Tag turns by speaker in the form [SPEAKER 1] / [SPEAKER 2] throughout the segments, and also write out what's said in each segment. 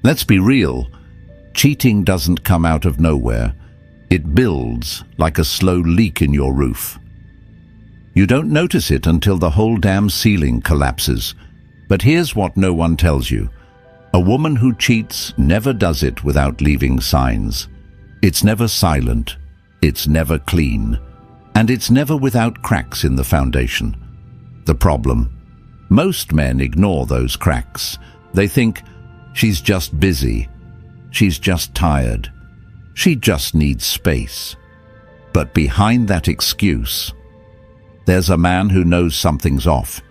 [SPEAKER 1] Let's be real. Cheating doesn't come out of nowhere. It builds like a slow leak in your roof. You don't notice it until the whole damn ceiling collapses. But here's what no one tells you. A woman who cheats never does it without leaving signs. It's never silent. It's never clean. And it's never without cracks in the foundation. The problem? Most men ignore those cracks. They think, she's just busy. She's just tired. She just needs space. But behind that excuse, there's a man who knows something's off.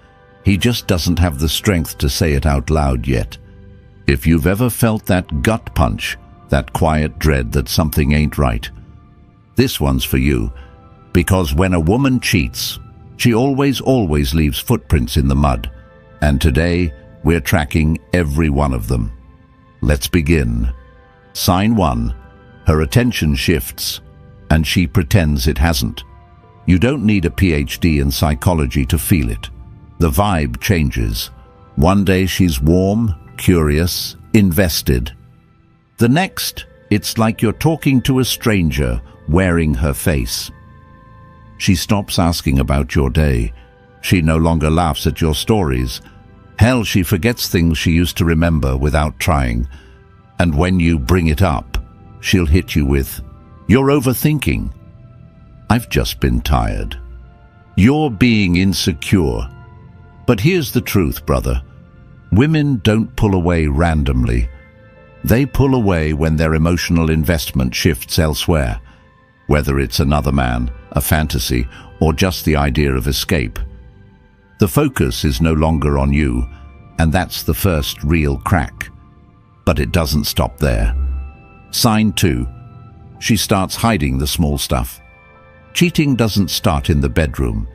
[SPEAKER 1] He just doesn't have the strength to say it out loud yet. If you've ever felt that gut punch, that quiet dread that something ain't right, this one's for you. Because when a woman cheats, she always leaves footprints in the mud. And today, we're tracking every one of them. Let's begin. Sign 1. Her attention shifts, and she pretends it hasn't. You don't need a PhD in psychology to feel it. The vibe changes. One day she's warm, curious, invested. The next, it's like you're talking to a stranger, wearing her face. She stops asking about your day. She no longer laughs at your stories. Hell, she forgets things she used to remember without trying. And when you bring it up, she'll hit you with, "You're overthinking." "I've just been tired." "You're being insecure." But here's the truth, brother. Women don't pull away randomly. They pull away when their emotional investment shifts elsewhere, whether it's another man, a fantasy, or just the idea of escape. The focus is no longer on you, and that's the first real crack. But it doesn't stop there. Sign 2. She starts hiding the small stuff. Cheating doesn't start in the bedroom.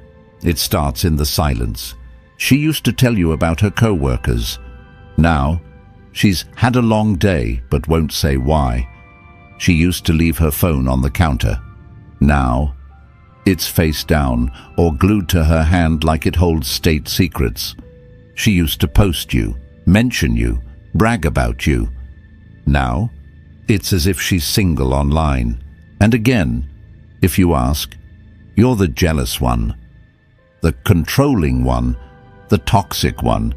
[SPEAKER 1] It starts in the silence. She used to tell you about her co-workers. Now, she's had a long day but won't say why. She used to leave her phone on the counter. Now, it's face down or glued to her hand like it holds state secrets. She used to post you, mention you, brag about you. Now, it's as if she's single online. And again, if you ask, you're the jealous one, the controlling one, the toxic one.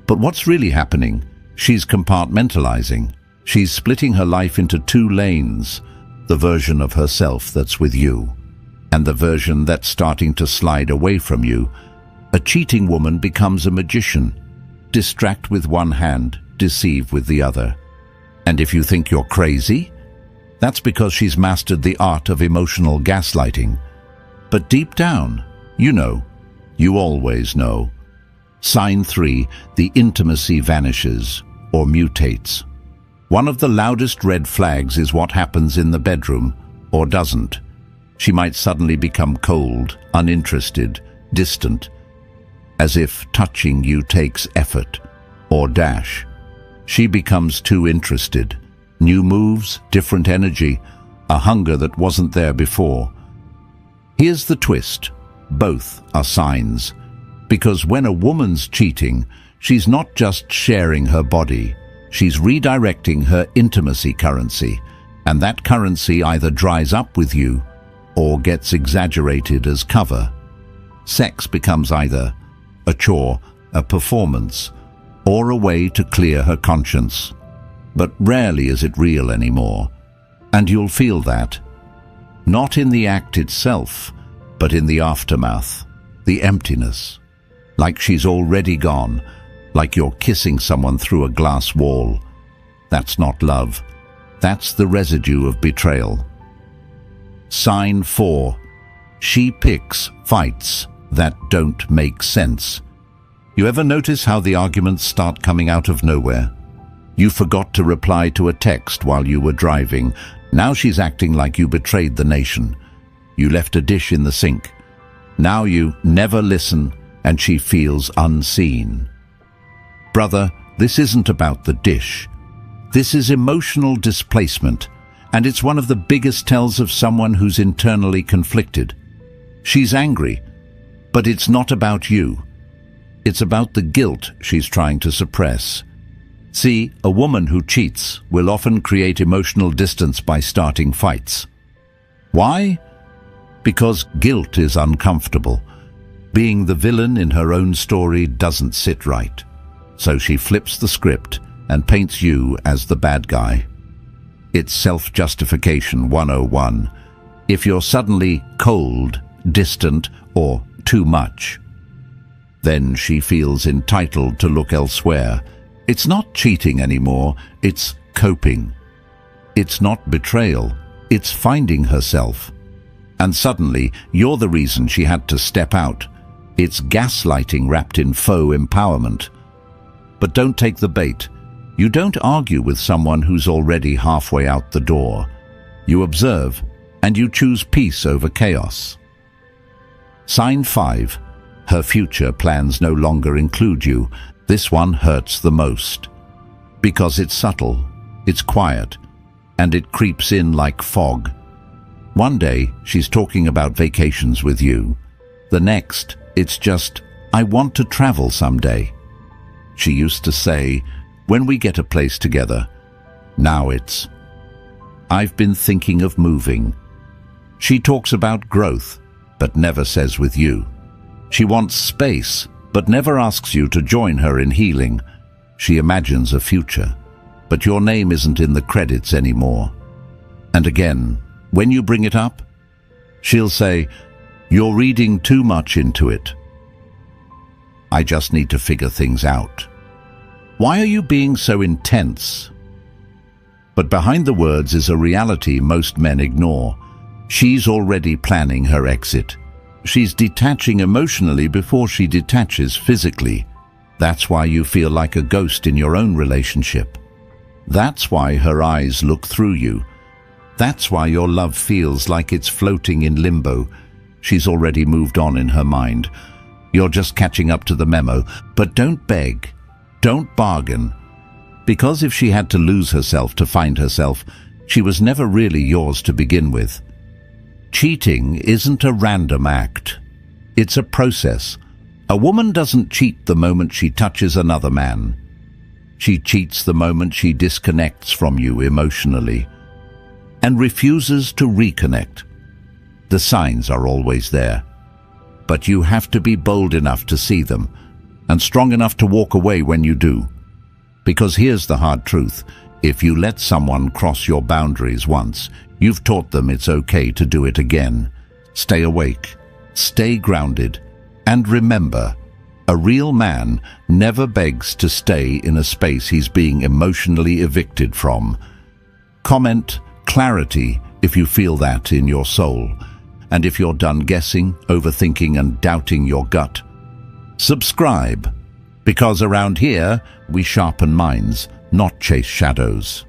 [SPEAKER 1] But what's really happening? She's compartmentalizing. She's splitting her life into 2 lanes, the version of herself that's with you, and the version that's starting to slide away from you. A cheating woman becomes a magician. Distract with one hand, deceive with the other. And if you think you're crazy, that's because she's mastered the art of emotional gaslighting. But deep down, you know. You always know. Sign 3, the intimacy vanishes or mutates. One of the loudest red flags is what happens in the bedroom, or doesn't. She might suddenly become cold, uninterested, distant, as if touching you takes effort, or dash. She becomes too interested. New moves, different energy, a hunger that wasn't there before. Here's the twist. Both are signs. Because when a woman's cheating, she's not just sharing her body, she's redirecting her intimacy currency, and that currency either dries up with you or gets exaggerated as cover. Sex becomes either a chore, a performance, or a way to clear her conscience. But rarely is it real anymore, and you'll feel that. Not in the act itself, but in the aftermath, the emptiness. Like she's already gone, like you're kissing someone through a glass wall. That's not love. That's the residue of betrayal. Sign 4. She picks fights that don't make sense. You ever notice how the arguments start coming out of nowhere? You forgot to reply to a text while you were driving. Now she's acting like you betrayed the nation. You left a dish in the sink. Now you never listen, and she feels unseen. Brother, this isn't about the dish. This is emotional displacement, and it's one of the biggest tells of someone who's internally conflicted. She's angry, but it's not about you. It's about the guilt she's trying to suppress. See, a woman who cheats will often create emotional distance by starting fights. Why? Because guilt is uncomfortable. Being the villain in her own story doesn't sit right. So she flips the script and paints you as the bad guy. It's self-justification 101. If you're suddenly cold, distant, or too much, then she feels entitled to look elsewhere. It's not cheating anymore, it's coping. It's not betrayal, it's finding herself. And suddenly, you're the reason she had to step out. It's gaslighting wrapped in faux empowerment. But don't take the bait. You don't argue with someone who's already halfway out the door. You observe, and you choose peace over chaos. Sign 5. Her future plans no longer include you. This one hurts the most. Because it's subtle, it's quiet, and it creeps in like fog. One day, she's talking about vacations with you. The next, it's just, I want to travel someday. She used to say, when we get a place together. Now it's, I've been thinking of moving. She talks about growth, but never says with you. She wants space, but never asks you to join her in healing. She imagines a future, but your name isn't in the credits anymore. And again, when you bring it up, she'll say, you're reading too much into it. I just need to figure things out. Why are you being so intense? But behind the words is a reality most men ignore. She's already planning her exit. She's detaching emotionally before she detaches physically. That's why you feel like a ghost in your own relationship. That's why her eyes look through you. That's why your love feels like it's floating in limbo. She's already moved on in her mind. You're just catching up to the memo. But don't beg. Don't bargain. Because if she had to lose herself to find herself, she was never really yours to begin with. Cheating isn't a random act. It's a process. A woman doesn't cheat the moment she touches another man. She cheats the moment she disconnects from you emotionally and refuses to reconnect. The signs are always there, but you have to be bold enough to see them and strong enough to walk away when you do. Because here's the hard truth. If you let someone cross your boundaries once, you've taught them it's okay to do it again. Stay awake, stay grounded, and remember, a real man never begs to stay in a space he's being emotionally evicted from. Comment clarity if you feel that in your soul. And if you're done guessing, overthinking, and doubting your gut, subscribe, because around here we sharpen minds, not chase shadows.